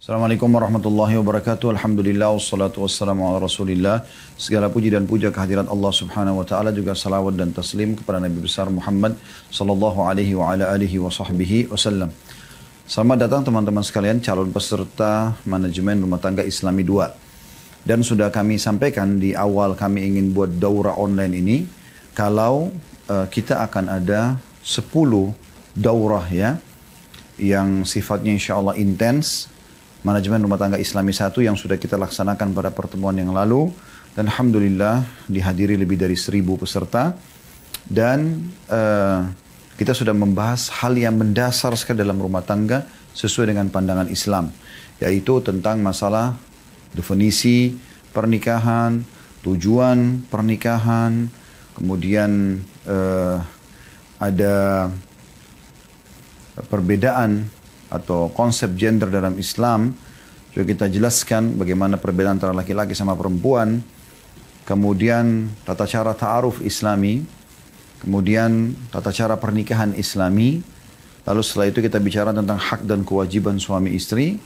Assalamualaikum warahmatullahi wabarakatuh. Alhamdulillah wassalatu wassalamu ala Rasulillah. Segala puji dan puja kehadirat Allah Subhanahu wa taala, juga salawat dan taslim kepada Nabi besar Muhammad sallallahu alaihi wa ala alihi wa sahbihi wasallam. Selamat datang teman-teman sekalian, calon peserta manajemen rumah tangga Islami 2. Dan sudah kami sampaikan di awal kami ingin buat daurah online ini, kalau kita akan ada 10 daurah ya, yang sifatnya insya Allah intens. Manajemen rumah tangga Islami 1 yang sudah kita laksanakan pada pertemuan yang lalu. Dan Alhamdulillah dihadiri lebih dari 1000 peserta. Dan kita sudah membahas hal yang mendasar sekali dalam rumah tangga sesuai dengan pandangan Islam. Yaitu tentang masalah definisi pernikahan, tujuan pernikahan, kemudian ada perbedaan atau konsep gender dalam Islam. Juga kita jelaskan bagaimana perbedaan antara laki-laki sama perempuan. Kemudian tata cara ta'aruf Islami. Kemudian tata cara pernikahan Islami. Lalu setelah itu kita bicara tentang hak dan kewajiban suami istri.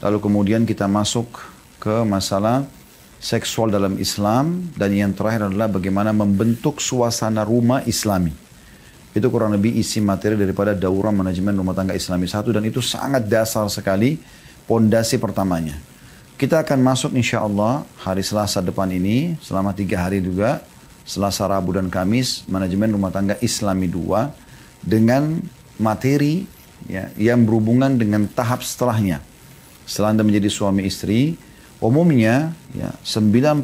Lalu kemudian kita masuk ke masalah seksual dalam Islam. Dan yang terakhir adalah bagaimana membentuk suasana rumah Islami. Itu kurang lebih isi materi daripada daurah manajemen rumah tangga Islami 1. Dan itu sangat dasar sekali, pondasi pertamanya. Kita akan masuk insya Allah hari Selasa depan ini, selama 3 hari juga, Selasa, Rabu, dan Kamis, manajemen rumah tangga Islami 2, dengan materi ya, yang berhubungan dengan tahap setelahnya. Setelah Anda menjadi suami istri, umumnya ya, 90%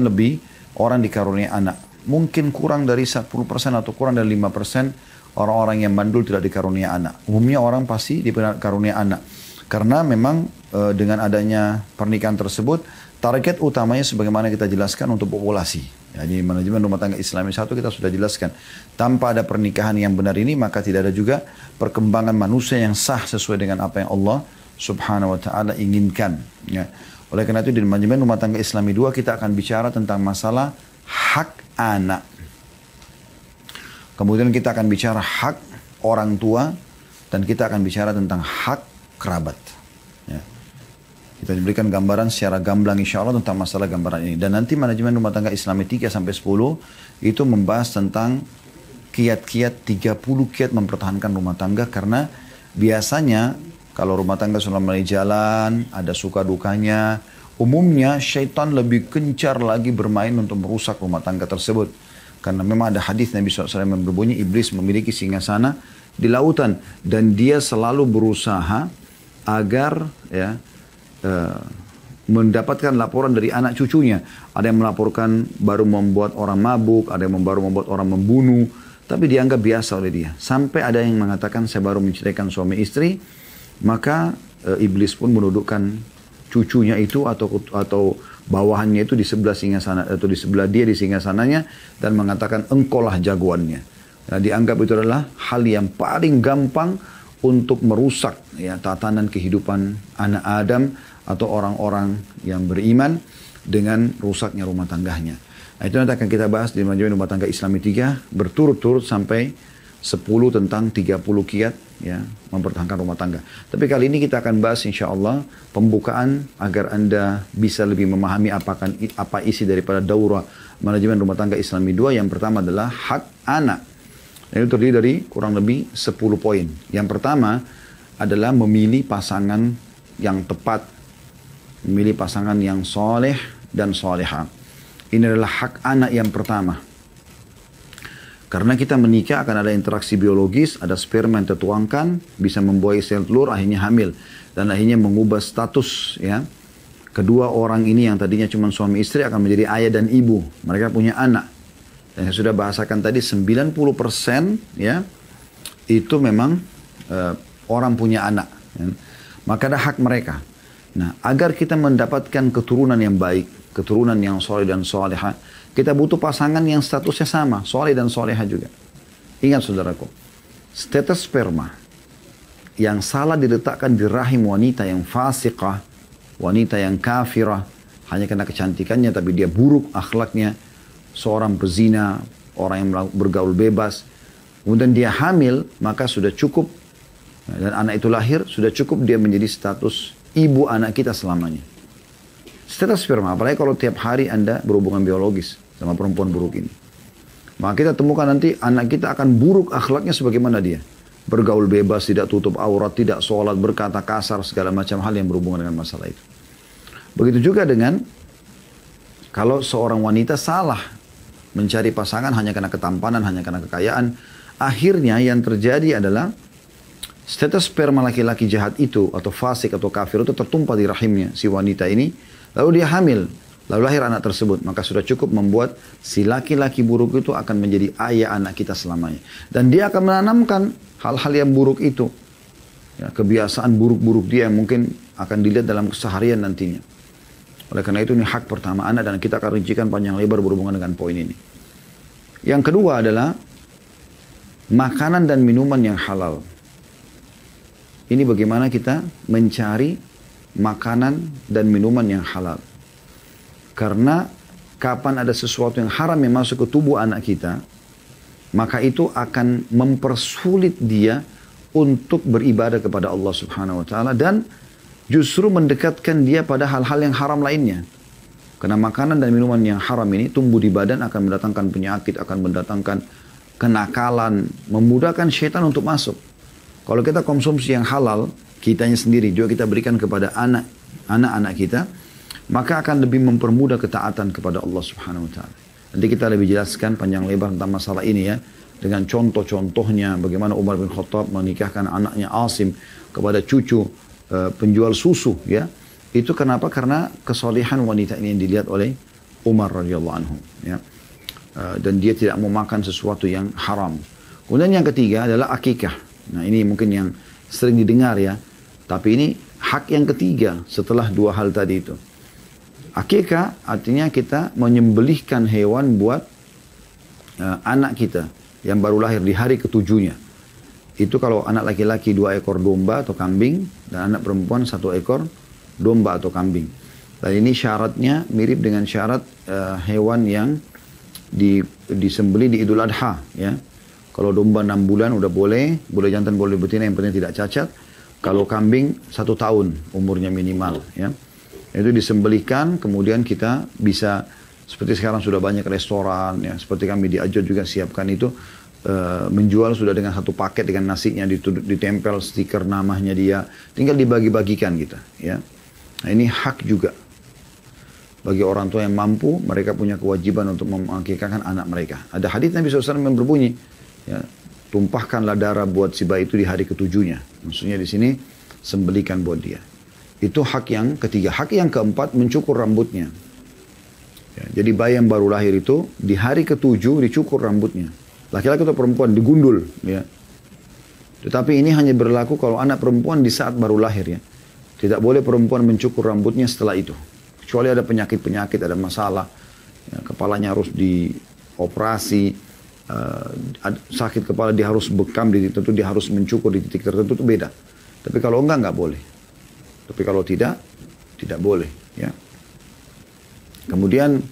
lebih orang dikaruniai anak. Mungkin kurang dari 10% atau kurang dari 5% orang-orang yang mandul tidak dikarunia anak. Umumnya orang pasti dikarunia anak. Karena memang dengan adanya pernikahan tersebut, target utamanya sebagaimana kita jelaskan untuk populasi. Jadi manajemen rumah tangga Islami 1 kita sudah jelaskan. Tanpa ada pernikahan yang benar ini, maka tidak ada juga perkembangan manusia yang sah sesuai dengan apa yang Allah Subhanahu wa ta'ala inginkan. Ya. Oleh karena itu di manajemen rumah tangga Islami 2 kita akan bicara tentang masalah hak anak. Kemudian kita akan bicara hak orang tua. Dan kita akan bicara tentang hak kerabat. Ya. Kita diberikan gambaran secara gamblang insya Allah tentang masalah gambaran ini. Dan nanti manajemen rumah tangga Islami 3-10 itu membahas tentang kiat-kiat 30 kiat mempertahankan rumah tangga. Karena biasanya kalau rumah tangga sudah mulai jalan, ada suka dukanya, umumnya syaitan lebih gencar lagi bermain untuk merusak rumah tangga tersebut. Karena memang ada hadis Nabi SAW yang berbunyi, iblis memiliki singgasana di lautan. Dan dia selalu berusaha agar ya, mendapatkan laporan dari anak cucunya. Ada yang melaporkan baru membuat orang mabuk, ada yang baru membuat orang membunuh. Tapi dianggap biasa oleh dia. Sampai ada yang mengatakan saya baru menceraikan suami istri. Maka iblis pun menundukkan cucunya itu atau bawahannya itu di sebelah singgasana atau di sebelah dia di singgasananya dan mengatakan engkaulah jagoannya. Nah, dianggap itu adalah hal yang paling gampang untuk merusak ya, tatanan kehidupan anak Adam atau orang-orang yang beriman dengan rusaknya rumah tangganya. Nah, itu nanti akan kita bahas di manajemen rumah tangga Islami 3 berturut-turut sampai 10 tentang 30 kiat ya, mempertahankan rumah tangga. Tapi kali ini kita akan bahas insya Allah pembukaan agar Anda bisa lebih memahami apa isi daripada daurah manajemen rumah tangga Islami 2. Yang pertama adalah hak anak. Dan itu terdiri dari kurang lebih 10 poin. Yang pertama adalah memilih pasangan yang tepat. Memilih pasangan yang soleh dan soleha. Ini adalah hak anak yang pertama. Karena kita menikah akan ada interaksi biologis, ada sperma yang tertuangkan, bisa membuahi sel telur, akhirnya hamil. Dan akhirnya mengubah status ya. Kedua orang ini yang tadinya cuma suami istri akan menjadi ayah dan ibu. Mereka punya anak. Dan saya sudah bahasakan tadi 90% ya, itu memang orang punya anak. Ya. Maka ada hak mereka. Nah, agar kita mendapatkan keturunan yang baik, keturunan yang soleh dan soleha, kita butuh pasangan yang statusnya sama, soleh dan soleha juga. Ingat saudaraku, status sperma yang salah diletakkan di rahim wanita yang fasiqah, wanita yang kafirah, hanya karena kecantikannya tapi dia buruk akhlaknya, seorang pezina, orang yang bergaul bebas, kemudian dia hamil, maka sudah cukup, dan anak itu lahir, sudah cukup dia menjadi status ibu anak kita selamanya. Status sperma, apalagi kalau tiap hari Anda berhubungan biologis sama perempuan buruk ini. Maka kita temukan nanti anak kita akan buruk akhlaknya sebagaimana dia. Bergaul bebas, tidak tutup aurat, tidak sholat, berkata kasar, segala macam hal yang berhubungan dengan masalah itu. Begitu juga dengan kalau seorang wanita salah mencari pasangan hanya karena ketampanan, hanya karena kekayaan. Akhirnya yang terjadi adalah status sperma laki-laki jahat itu atau fasik atau kafir itu tertumpah di rahimnya si wanita ini. Lalu dia hamil, lalu lahir anak tersebut. Maka sudah cukup membuat si laki-laki buruk itu akan menjadi ayah anak kita selamanya. Dan dia akan menanamkan hal-hal yang buruk itu. Ya, kebiasaan buruk-buruk dia yang mungkin akan dilihat dalam keseharian nantinya. Oleh karena itu ini hak pertama anak dan kita akan rincikan panjang lebar berhubungan dengan poin ini. Yang kedua adalah makanan dan minuman yang halal. Ini bagaimana kita mencari makanan dan minuman yang halal. Karena kapan ada sesuatu yang haram yang masuk ke tubuh anak kita, maka itu akan mempersulit dia untuk beribadah kepada Allah Subhanahu wa taala dan justru mendekatkan dia pada hal-hal yang haram lainnya. Karena makanan dan minuman yang haram ini tumbuh di badan akan mendatangkan penyakit, akan mendatangkan kenakalan, memudahkan syaitan untuk masuk. Kalau kita konsumsi yang halal, kitanya sendiri juga kita berikan kepada anak-anak kita, maka akan lebih mempermudah ketaatan kepada Allah Subhanahu wa taala. Nanti kita lebih jelaskan panjang lebar tentang masalah ini ya, dengan contoh-contohnya bagaimana Umar bin Khattab menikahkan anaknya Asim kepada cucu penjual susu ya. Itu kenapa? Karena kesolehan wanita ini yang dilihat oleh Umar radhiyallahu anhu ya. Dan dia tidak mau makan sesuatu yang haram. Kemudian yang ketiga adalah akikah. Nah, ini mungkin yang sering didengar ya. Tapi ini hak yang ketiga setelah dua hal tadi itu. Akikah artinya kita menyembelihkan hewan buat anak kita yang baru lahir di hari ketujuhnya. Itu kalau anak laki-laki 2 ekor domba atau kambing dan anak perempuan 1 ekor domba atau kambing. Dan ini syaratnya mirip dengan syarat hewan yang disembelih di Idul Adha ya. Kalau domba 6 bulan udah boleh jantan boleh betina yang penting tidak cacat. Kalau kambing 1 tahun umurnya minimal ya. Itu disembelihkan kemudian kita bisa seperti sekarang sudah banyak restoran ya, seperti kami di Ajod juga siapkan itu menjual sudah dengan 1 paket dengan nasinya ditempel stiker namanya dia, tinggal dibagi-bagikan kita ya. Nah, ini hak juga bagi orang tua yang mampu, mereka punya kewajiban untuk mengakikahkan anak mereka. Ada hadits Nabi SAW yang berbunyi ya, tumpahkanlah darah buat si bayi itu di hari ketujuhnya. Maksudnya di sini sembelikan buat dia. Itu hak yang ketiga. Hak yang keempat mencukur rambutnya. Ya, jadi bayi yang baru lahir itu di hari ketujuh dicukur rambutnya. Laki-laki atau perempuan digundul. Ya. Tetapi ini hanya berlaku kalau anak perempuan di saat baru lahir ya. Tidak boleh perempuan mencukur rambutnya setelah itu. Kecuali ada penyakit-penyakit, ada masalah. Ya, kepalanya harus dioperasi. Sakit kepala dia harus bekam di titik tertentu, dia harus mencukur di titik tertentu, itu beda. Tapi kalau enggak boleh. Tapi kalau tidak boleh ya. Kemudian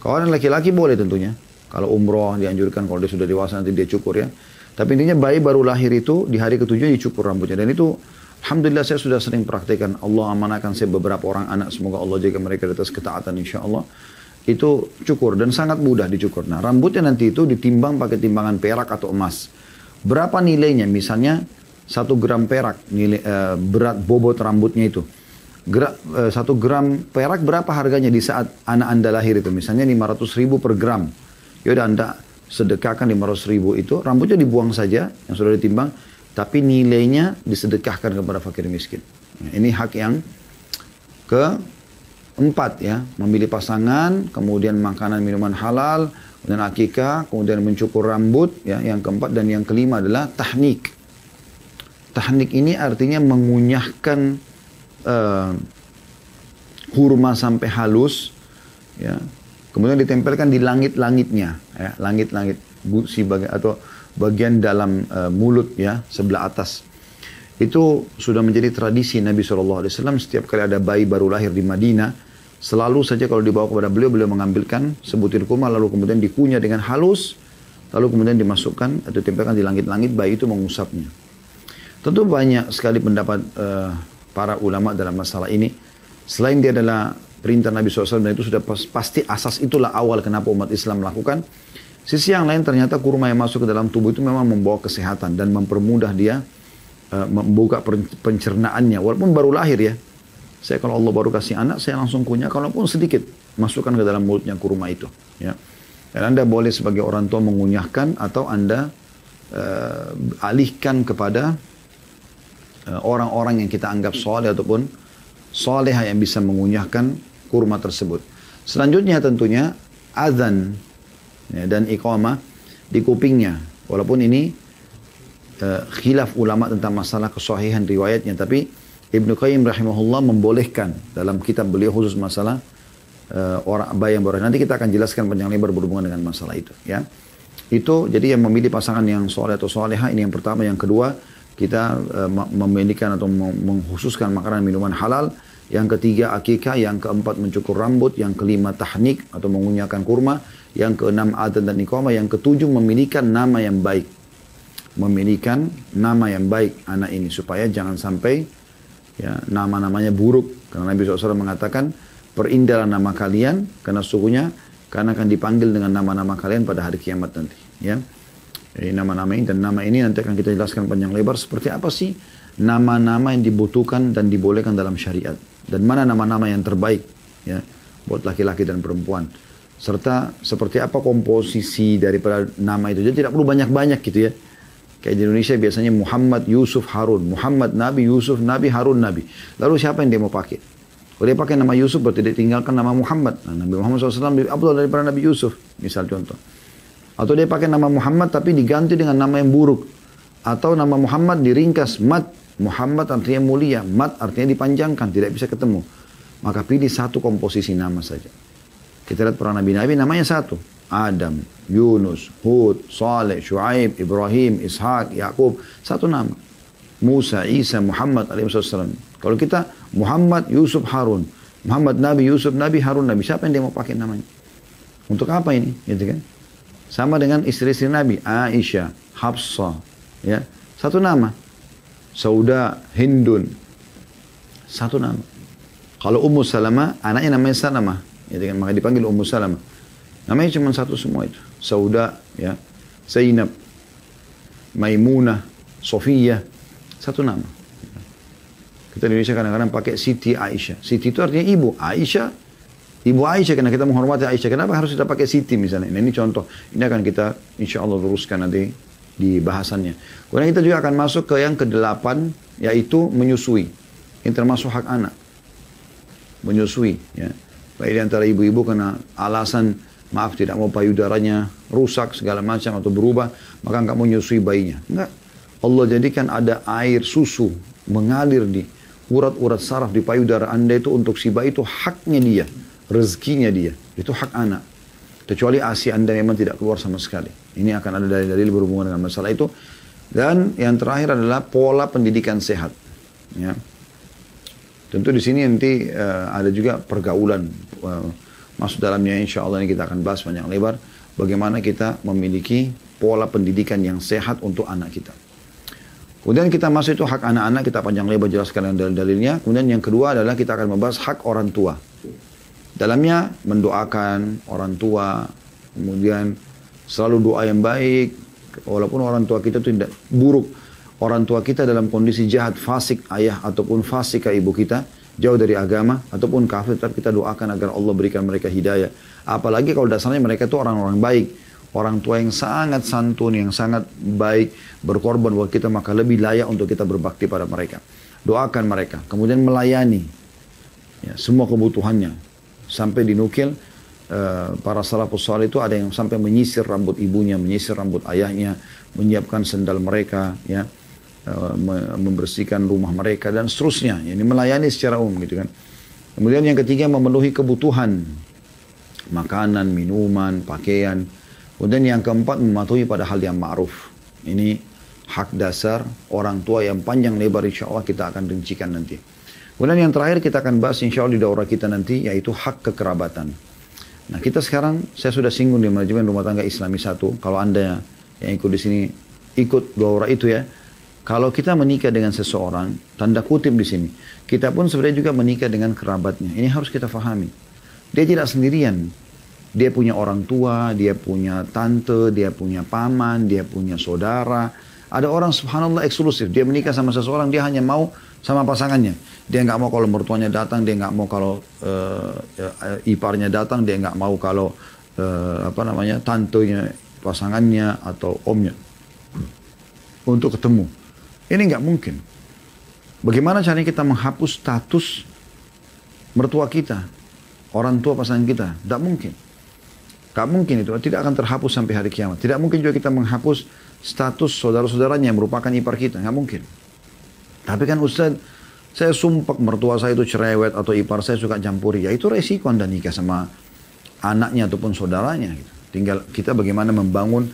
kalau orang laki-laki boleh tentunya. Kalau umroh dianjurkan, kalau dia sudah dewasa nanti dia cukur ya. Tapi intinya bayi baru lahir itu di hari ketujuh dicukur rambutnya. Dan itu alhamdulillah saya sudah sering praktekkan. Allah amanahkan saya beberapa orang anak, semoga Allah jaga mereka di atas ketaatan insya Allah. Itu cukur dan sangat mudah dicukur. Nah, rambutnya nanti itu ditimbang pakai timbangan perak atau emas. Berapa nilainya? Misalnya 1 gram perak nilai berat bobot rambutnya itu. 1 gram perak berapa harganya di saat anak Anda lahir itu? Misalnya 500.000 per gram. Yaudah Anda sedekahkan 500.000 itu, rambutnya dibuang saja yang sudah ditimbang, tapi nilainya disedekahkan kepada fakir miskin. Nah, ini hak yang keempat ya, memilih pasangan, kemudian makanan minuman halal, kemudian akikah, kemudian mencukur rambut ya, yang keempat. Dan yang kelima adalah tahnik. Tahnik ini artinya mengunyahkan kurma sampai halus ya, kemudian ditempelkan di langit-langitnya ya, langit-langit atau bagian dalam mulut ya, sebelah atas. Itu sudah menjadi tradisi Nabi SAW. Setiap kali ada bayi baru lahir di Madinah, selalu saja kalau dibawa kepada beliau mengambilkan sebutir kurma, lalu kemudian dikunyah dengan halus, lalu kemudian dimasukkan atau ditempelkan di langit-langit, bayi itu mengusapnya. Tentu banyak sekali pendapat para ulama dalam masalah ini. Selain dia adalah perintah Nabi SAW dan itu sudah pasti asas itulah awal kenapa umat Islam melakukan. Sisi yang lain ternyata kurma yang masuk ke dalam tubuh itu memang membawa kesehatan dan mempermudah dia membuka pencernaannya. Walaupun baru lahir ya. Saya kalau Allah baru kasih anak, saya langsung kunyah. Kalaupun sedikit, masukkan ke dalam mulutnya kurma itu. Ya. Dan Anda boleh sebagai orang tua mengunyahkan atau Anda alihkan kepada orang-orang yang kita anggap soleh ataupun solehah yang bisa mengunyahkan kurma tersebut. Selanjutnya tentunya azan ya, dan iqamah di kupingnya. Walaupun ini khilaf ulama tentang masalah kesahihan riwayatnya, tapi Ibnu Qayyim rahimahullah membolehkan dalam kitab beliau khusus masalah orang bayi yang baru. Nanti kita akan jelaskan panjang lebar berhubungan dengan masalah itu. Ya, itu jadi yang memilih pasangan yang soleh atau soleha ini yang pertama. Yang kedua kita memilihkan atau mengkhususkan makanan minuman halal. Yang ketiga akikah, yang keempat mencukur rambut, yang kelima tahnik atau mengunyahkan kurma, yang keenam adzan dan iqamah, yang ketujuh memilihkan nama yang baik. Memilihkan nama yang baik anak ini supaya jangan sampai ya nama-namanya buruk. Karena Nabi SAW mengatakan perindahlah nama kalian karena sesungguhnya karena akan dipanggil dengan nama-nama kalian pada hari kiamat nanti. Ya, jadi nama-nama ini dan nama ini nanti akan kita jelaskan panjang lebar seperti apa sih nama-nama yang dibutuhkan dan dibolehkan dalam syariat. Dan mana nama-nama yang terbaik ya buat laki-laki dan perempuan. Serta seperti apa komposisi daripada nama itu. Jadi tidak perlu banyak-banyak gitu ya. Kayak di Indonesia biasanya Muhammad, Yusuf, Harun. Muhammad, Nabi, Yusuf, Nabi, Harun, Nabi. Lalu siapa yang dia mau pakai? Kalau dia pakai nama Yusuf berarti dia tinggalkan nama Muhammad. Nah, Nabi Muhammad SAW lebih abdul daripada Nabi Yusuf. Misal contoh. Atau dia pakai nama Muhammad tapi diganti dengan nama yang buruk. Atau nama Muhammad diringkas Mat. Muhammad artinya mulia, Mat artinya dipanjangkan, tidak bisa ketemu. Maka pilih satu komposisi nama saja. Kita lihat para nabi-nabi namanya satu. Adam, Yunus, Hud, Saleh, Shu'aib, Ibrahim, Ishak, Yakub. Satu nama. Musa, Isa, Muhammad alaihissalam. Kalau kita Muhammad, Yusuf, Harun. Muhammad, Nabi, Yusuf, Nabi, Harun, Nabi. Siapa yang dia mau pakai namanya? Untuk apa ini? Gitu kan? Sama dengan istri-istri Nabi. Aisyah, Hafsah. Ya. Satu nama. Sauda, Hindun. Satu nama. Kalau Ummu Salamah, anaknya namanya Salamah. Ya, maka dipanggil Ummu Salamah. Namanya cuma satu semua itu. Sauda, ya, Zainab, Maimunah, Sofiyah. Satu nama. Kita di Indonesia kadang-kadang pakai Siti Aisyah. Siti itu artinya ibu. Aisyah, ibu Aisyah. Karena kita menghormati Aisyah. Kenapa harus kita pakai Siti misalnya? Nah, ini contoh. Ini akan kita insya Allah luruskan nanti di bahasannya. Kemudian kita juga akan masuk ke yang ke-8, yaitu menyusui. Ini termasuk hak anak. Menyusui. Ya. Baik di antara ibu-ibu karena alasan, maaf tidak mau payudaranya rusak segala macam atau berubah, maka nggak mau menyusui bayinya. Enggak. Allah jadikan ada air susu mengalir di urat-urat saraf di payudara Anda itu untuk si bayi itu haknya dia. Rezekinya dia. Itu hak anak. Kecuali ASI Anda memang tidak keluar sama sekali. Ini akan ada dalil-dalil berhubungan dengan masalah itu. Dan yang terakhir adalah pola pendidikan sehat. Ya. Tentu di sini nanti ada juga pergaulan. Masuk dalamnya insya Allah ini kita akan bahas panjang lebar. Bagaimana kita memiliki pola pendidikan yang sehat untuk anak kita. Kemudian kita masuk itu hak anak-anak. Kita panjang lebar jelaskan dalil-dalilnya. Kemudian yang kedua adalah kita akan membahas hak orang tua. Dalamnya mendoakan orang tua, kemudian selalu doa yang baik, walaupun orang tua kita itu tidak buruk. Orang tua kita dalam kondisi jahat, fasik ayah ataupun fasik ibu kita, jauh dari agama ataupun kafir, tetap kita doakan agar Allah berikan mereka hidayah. Apalagi kalau dasarnya mereka itu orang-orang baik. Orang tua yang sangat santun, yang sangat baik, berkorban buat kita, maka lebih layak untuk kita berbakti pada mereka. Doakan mereka, kemudian melayani ya, semua kebutuhannya. Sampai dinukil para salafus salih itu ada yang sampai menyisir rambut ibunya, menyisir rambut ayahnya, menyiapkan sendal mereka, ya, membersihkan rumah mereka dan seterusnya. Ini melayani secara umum gitu kan. Kemudian yang ketiga memenuhi kebutuhan makanan, minuman, pakaian. Kemudian yang keempat mematuhi pada hal yang ma'ruf. Ini hak dasar orang tua yang panjang lebar insya Allah kita akan rincikan nanti. Kemudian yang terakhir kita akan bahas insya Allah di daurah kita nanti yaitu hak kekerabatan. Nah kita sekarang, saya sudah singgung di manajemen rumah tangga Islami 1. Kalau Anda yang ikut di sini, ikut daurah itu ya. Kalau kita menikah dengan seseorang, tanda kutip di sini, kita pun sebenarnya juga menikah dengan kerabatnya. Ini harus kita fahami. Dia tidak sendirian. Dia punya orang tua, dia punya tante, dia punya paman, dia punya saudara. Ada orang subhanallah eksklusif. Dia menikah sama seseorang, dia hanya mau sama pasangannya. Dia nggak mau kalau mertuanya datang, dia nggak mau kalau iparnya datang, dia nggak mau kalau tantenya, pasangannya atau omnya untuk ketemu. Ini nggak mungkin. Bagaimana caranya kita menghapus status mertua kita, orang tua pasangan kita? Tidak mungkin. Nggak mungkin itu. Tidak akan terhapus sampai hari kiamat. Tidak mungkin juga kita menghapus status saudara-saudaranya yang merupakan ipar kita. Nggak mungkin. Tapi kan Ustaz, saya sumpah mertua saya itu cerewet atau ipar saya suka campuri. Ya itu resiko Anda nikah sama anaknya ataupun saudaranya. Gitu. Tinggal kita bagaimana membangun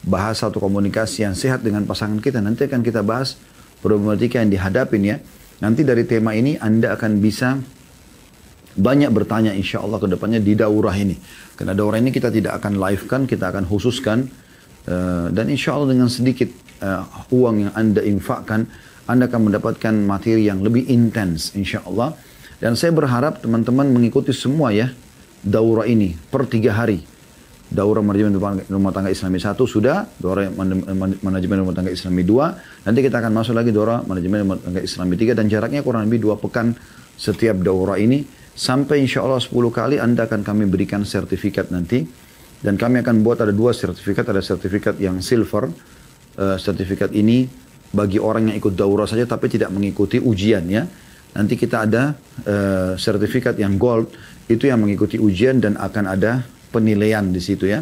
bahasa atau komunikasi yang sehat dengan pasangan kita. Nanti akan kita bahas problematika yang dihadapin ya. Nanti dari tema ini Anda akan bisa banyak bertanya insya Allah ke depannya di daurah ini. Karena daurah ini kita tidak akan live-kan, kita akan khususkan. Dan insya Allah dengan sedikit uang yang Anda infakkan, Anda akan mendapatkan materi yang lebih intens insya Allah. Dan saya berharap teman-teman mengikuti semua ya daurah ini per 3 hari. Daurah manajemen rumah tangga Islami 1 sudah, daurah manajemen rumah tangga Islami 2, nanti kita akan masuk lagi daurah manajemen rumah tangga Islami 3 dan jaraknya kurang lebih 2 pekan setiap daurah ini sampai insya Allah 10 kali Anda akan kami berikan sertifikat nanti dan kami akan buat ada 2 sertifikat, ada sertifikat yang silver, sertifikat ini bagi orang yang ikut daurah saja tapi tidak mengikuti ujian ya. Nanti kita ada sertifikat yang gold itu yang mengikuti ujian dan akan ada penilaian di situ ya.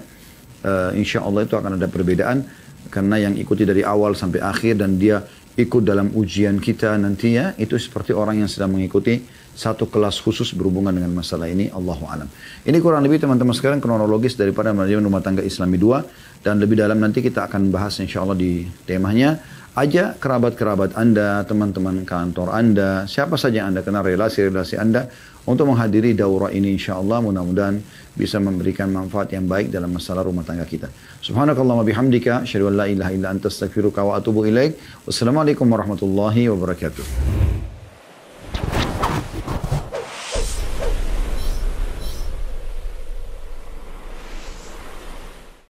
Insya Allah itu akan ada perbedaan karena yang ikuti dari awal sampai akhir dan dia ikut dalam ujian kita nanti ya, itu seperti orang yang sedang mengikuti satu kelas khusus berhubungan dengan masalah ini. Allahu a'lam. Ini kurang lebih teman-teman sekalian kronologis daripada manajemen rumah tangga Islami 2 dan lebih dalam nanti kita akan bahas insya Allah di temanya. Ajak kerabat-kerabat Anda, teman-teman kantor Anda, siapa saja yang Anda kenal, relasi-relasi Anda untuk menghadiri daurah ini insya Allah mudah-mudahan bisa memberikan manfaat yang baik dalam masalah rumah tangga kita. Subhanakallah wa bihamdika, asyhadu an la ilaha illa anta astaghfiruka wa atubu ilaik. Wassalamualaikum warahmatullahi wabarakatuh.